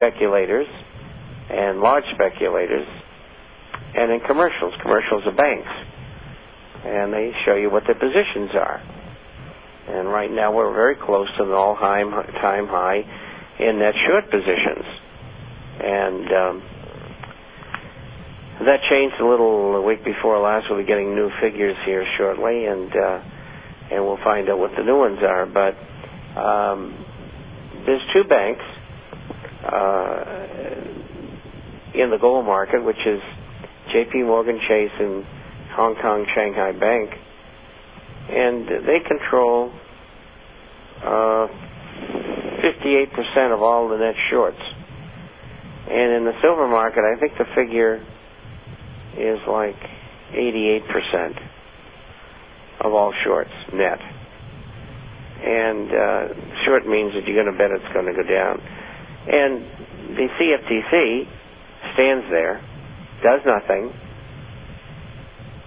speculators and large speculators, and in commercials. Commercials are banks, and they show you what their positions are. And right now we're very close to an all-time high in net short positions. And that changed a little the week before last. We'll be getting new figures here shortly, and we'll find out what the new ones are. But there's two banks in the gold market, which is J.P. Morgan Chase and Hong Kong Shanghai Bank, and they control 58% of all the net shorts. And in the silver market, I think the figure is like 88% of all shorts net. And short means that you're going to bet it's going to go down. And the CFTC stands there, does nothing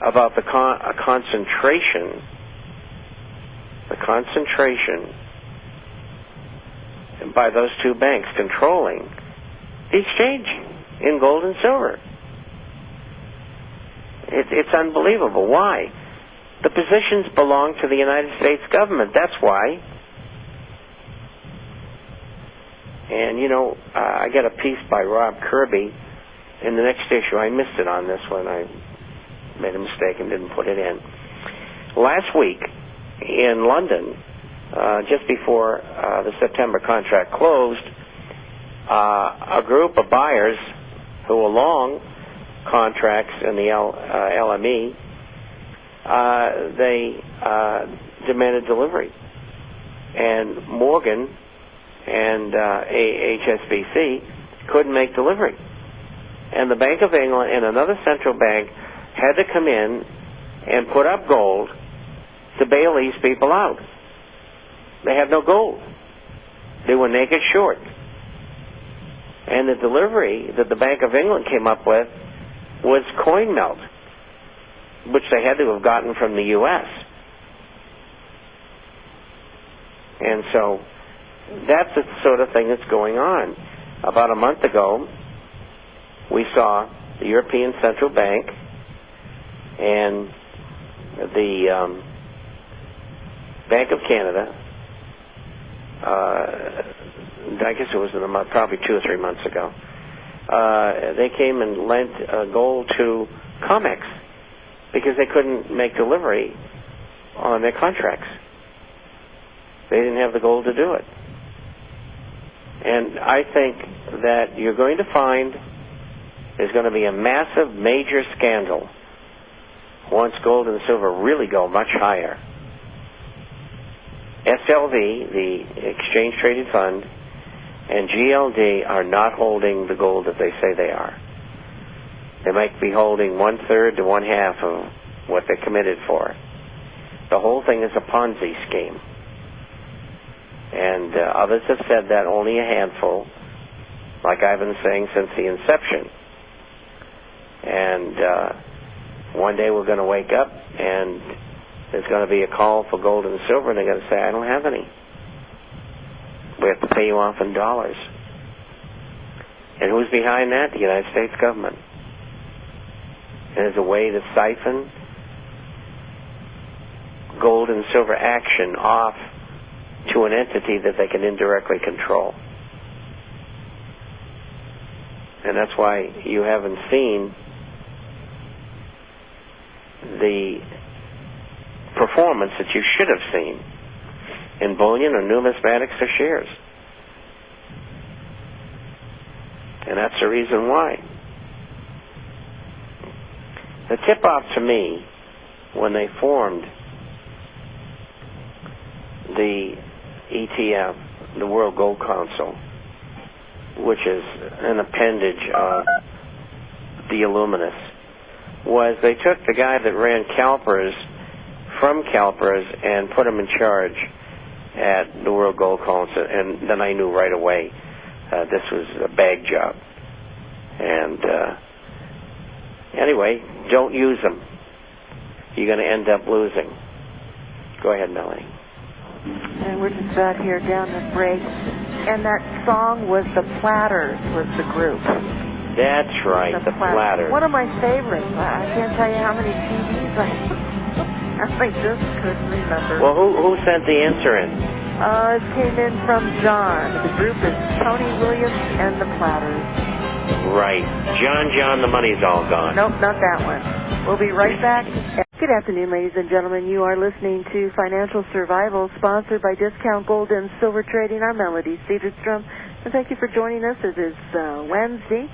about the concentration by those two banks controlling the exchange in gold and silver. It's unbelievable. Why? The positions belong to the United States government. That's why. And, you know, I got a piece by Rob Kirby in the next issue. I missed it on this one. I made a mistake and didn't put it in. Last week in London, just before the September contract closed, a group of buyers who were long contracts in the LME, they demanded delivery. And Morgan and HSBC couldn't make delivery. And the Bank of England and another central bank had to come in and put up gold to bail these people out. They had no gold. They were naked short. And the delivery that the Bank of England came up with was coin melt, which they had to have gotten from the U.S. And so that's the sort of thing that's going on. About a month ago, we saw the European Central Bank and the Bank of Canada, I guess it was in a month, probably 2 or 3 months ago, they came and lent gold to COMEX because they couldn't make delivery on their contracts. They didn't have the gold to do it. And I think that you're going to find there's going to be a massive, major scandal once gold and silver really go much higher. SLV, the Exchange Traded Fund, and GLD are not holding the gold that they say they are. They might be holding 1/3 to 1/2 of what they committed for. The whole thing is a Ponzi scheme. And others have said that, only a handful, like I've been saying since the inception. And one day we're going to wake up and there's going to be a call for gold and silver, and they're going to say, I don't have any. We have to pay you off in dollars. And who's behind that? The United States government. And there's a way to siphon gold and silver action off to an entity that they can indirectly control. And that's why you haven't seen the performance that you should have seen in bullion or numismatics or shares. And that's the reason why. The tip-off to me, when they formed the ETF, the World Gold Council, which is an appendage of the Illuminists, was they took the guy that ran CalPERS from CalPERS and put him in charge at the World Gold Council, and then I knew right away this was a bag job. And anyway, don't use them. You're going to end up losing. Go ahead, Melanie. And we're just out here down the break. And that song was The Platters, was the group. That's right, the Platters. One of my favorites. I can't tell you how many CDs I just couldn't remember. Well, who sent the answer in? It came in from John. The group is Tony Williams and the Platters. Right. John, the money's all gone. Nope, not that one. We'll be right back. Good afternoon, ladies and gentlemen. You are listening to Financial Survival, sponsored by Discount Gold and Silver Trading. I'm Melody Cedarstrom, and thank you for joining us. It is Wednesday.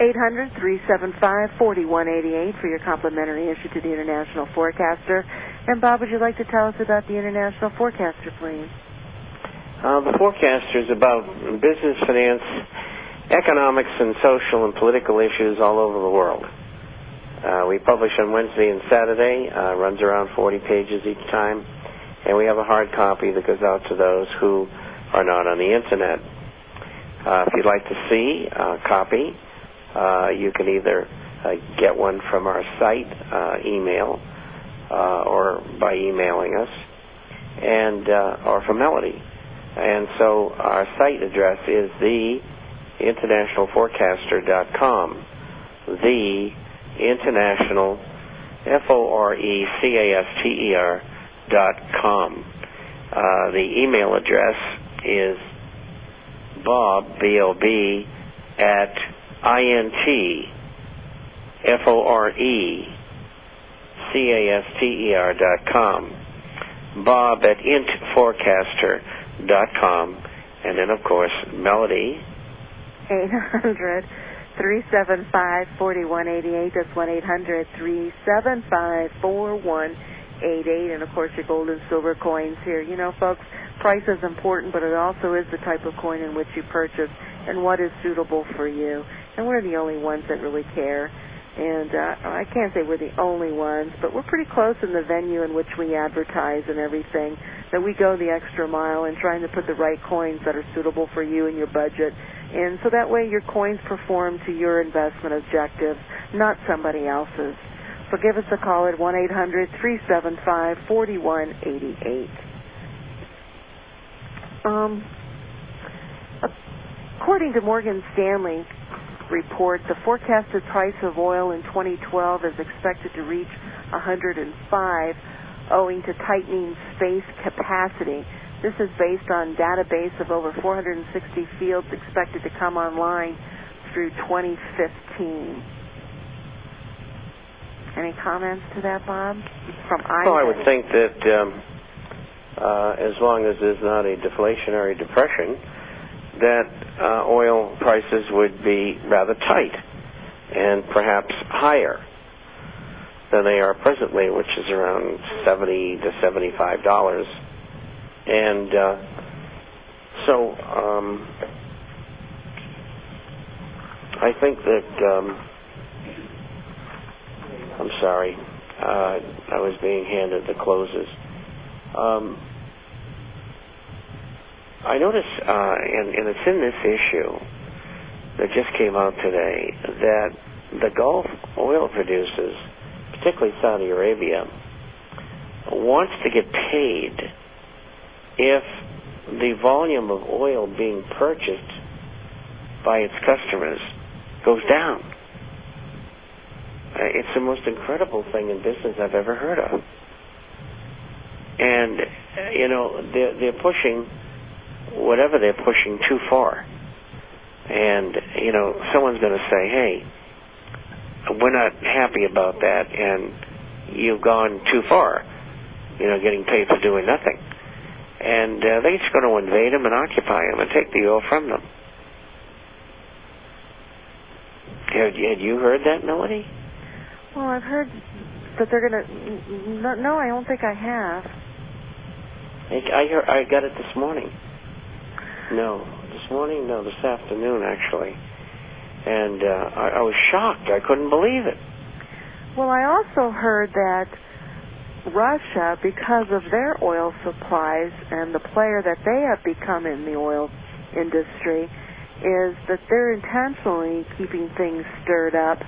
800-375-4188 for your complimentary issue to the International Forecaster. And Bob, would you like to tell us about the International Forecaster, please? The Forecaster is about business, finance, economics, and social and political issues all over the world. We publish on Wednesday and Saturday, runs around 40 pages each time, and we have a hard copy that goes out to those who are not on the Internet. If you'd like to see a copy, you can either get one from our site, email, or by emailing us, and or from Melody. And so our site address is theinternationalforecaster.com. The International, FORECASTER.com. The email address is Bob, B-O-B, at INTFORECASTER.com. Bob at intforecaster.com. And then, of course, Melody. 800-375-4188. That's 1-800-375-4188. And, of course, your gold and silver coins here. You know, folks, price is important, but it also is the type of coin in which you purchase and what is suitable for you. And we're the only ones that really care. And I can't say we're the only ones, but we're pretty close in the venue in which we advertise and everything, that we go the extra mile in trying to put the right coins that are suitable for you and your budget. And so that way your coins perform to your investment objectives, not somebody else's. So give us a call at 1-800-375-4188. According to Morgan Stanley report, the forecasted price of oil in 2012 is expected to reach 105, owing to tightening space capacity. This is based on database of over 460 fields expected to come online through 2015. Any comments to that, Bob? From Ivan? Well, I would think that as long as there's not a deflationary depression, that oil prices would be rather tight and perhaps higher than they are presently, which is around $70 to $75. And so I think that, I'm sorry, I was being handed the closes. I notice, and it's in this issue that just came out today, that the Gulf oil producers, particularly Saudi Arabia, wants to get paid if the volume of oil being purchased by its customers goes down. It's the most incredible thing in business I've ever heard of. And, you know, they're pushing whatever they're pushing too far. And, you know, someone's going to say, hey, we're not happy about that, and you've gone too far, you know, getting paid for doing nothing. And they're just going to invade them and occupy them and take the oil from them. Had you heard that, Melody? Well, I've heard that they're going to... No, I don't think I have. I got it this morning. No, this morning? No, this afternoon, actually. And I was shocked. I couldn't believe it. Well, I also heard that Russia, because of their oil supplies and the player that they have become in the oil industry, is that they're intentionally keeping things stirred up,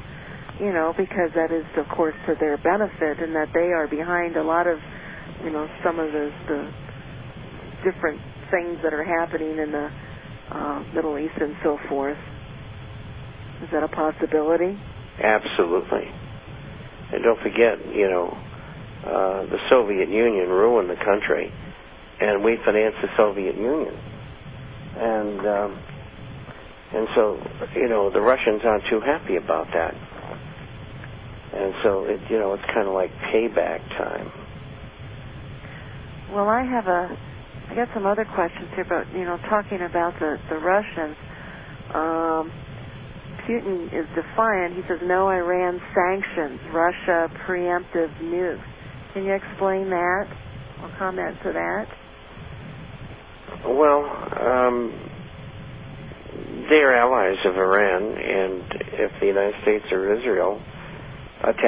you know, because that is, of course, to their benefit, and that they are behind a lot of, you know, some of the different things that are happening in the Middle East and so forth. Is that a possibility? Absolutely. And don't forget, the Soviet Union ruined the country, and we financed the Soviet Union. And so, the Russians aren't too happy about that. And so, it's kind of like payback time. Well, I got some other questions here about, talking about the Russians. Putin is defiant. He says, no Iran sanctions, Russia preemptive nukes. Can you explain that or comment to that? Well, they're allies of Iran, and if the United States or Israel attack